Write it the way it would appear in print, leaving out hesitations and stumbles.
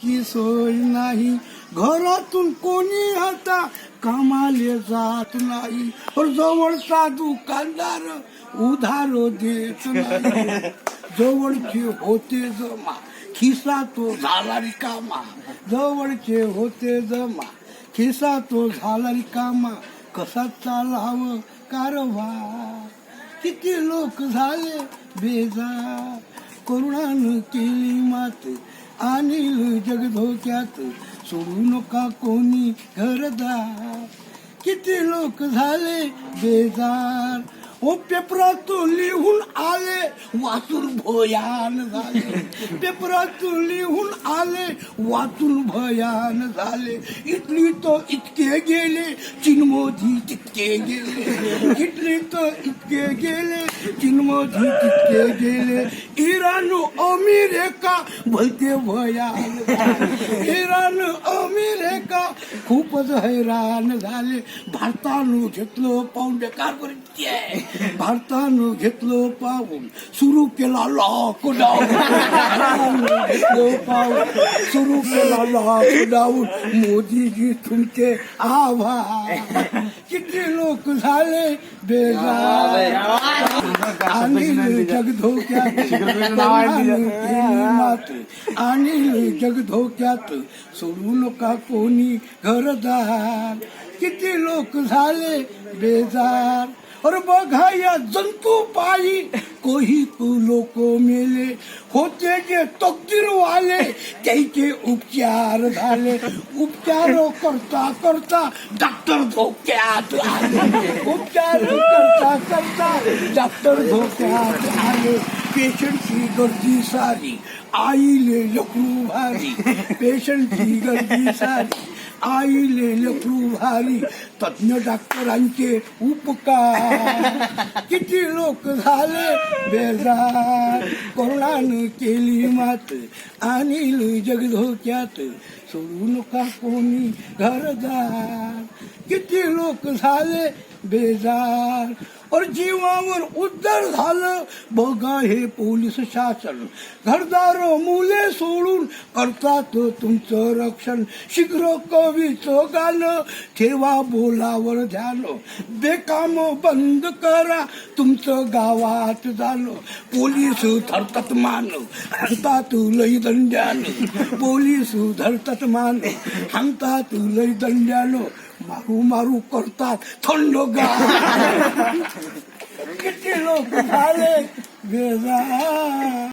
ची सोय नाही, घरातून कोणी आता कामाले जात नाही, पण जवळचा दुकानदार उधार देत नाही. जवळचे होते जमा, खिसा तो झाला रिकामा. जवळचे होते जमा, खिसा तो झाला रिकामा. कसा चालावं कारभार, किती लोक झाले बेजार. करुणानं केली मात, आणील जग धोक्यात. सोडू नका कोणी घरदार, किती लोक झाले बेजार. ओ पेपरातून लिहून आले, वाचून भयान झाले. पेपरातून लिहून आले, वाचून भयान झाले. इटली तो इतके गेले, चीनमोदी तितके गेले. इटली तो इतके गेले, चीनमोदी तितके गेले. इराण अमेरिका भलते भयान झाले. इराण अमेरिका खूपच हैराण झाले. भारतानं घेतलं पाऊल बेकार करीत, भारतानं घेतलं पाऊल, सुरू केला लॉकडाऊन. घेतलं पाऊल, सुरू केला लॉकडाऊन. मोदीजी तुमचे आभार, किती लोक झाले बेजार. आणि जग धोक्यात मात, आणि जग धोक्यात. सोडू नका कोणी घरदार, किती लोक झाले बेजार. और बघा या जंतू पायी कोही लोक मेले. होते जे तकदीर वाले, त्याचे उपचार झाले. उपचार करता करता डॉक्टर धोक्यात आले. उपचार करता करता डॉक्टर धोक्यात आले. पेशंटची गर्दी सारी, आईले लेकरू भारी. पेशंटची गर्दी सारी, आईले लेकरू भारी. तज्ञ डॉक्टरांचे उपकार, किती लोक झाले बेजार. कोरोनानं केली मात, आणील जग धोक्यात. सोडू नका कोणी घरदार, किती लोक झाले बेजार. और जीवावर उद्धार झालं बघा हे पोलीस शासन. घरदार मुले सोडून करतात तुमचं रक्षण. शीघ्र कवीचं गाणं ठेवा बोलावर ध्यान. बेकाम बंद करा तुमचं गावात जाणं. पोलीस धरतात मान, हाणतात लई दंड्यानं. पोलीस धरतात मान, हाणतात लई दंड्यानं. मारू मारू करतात थंडगार, किती लोक झाले बेजार.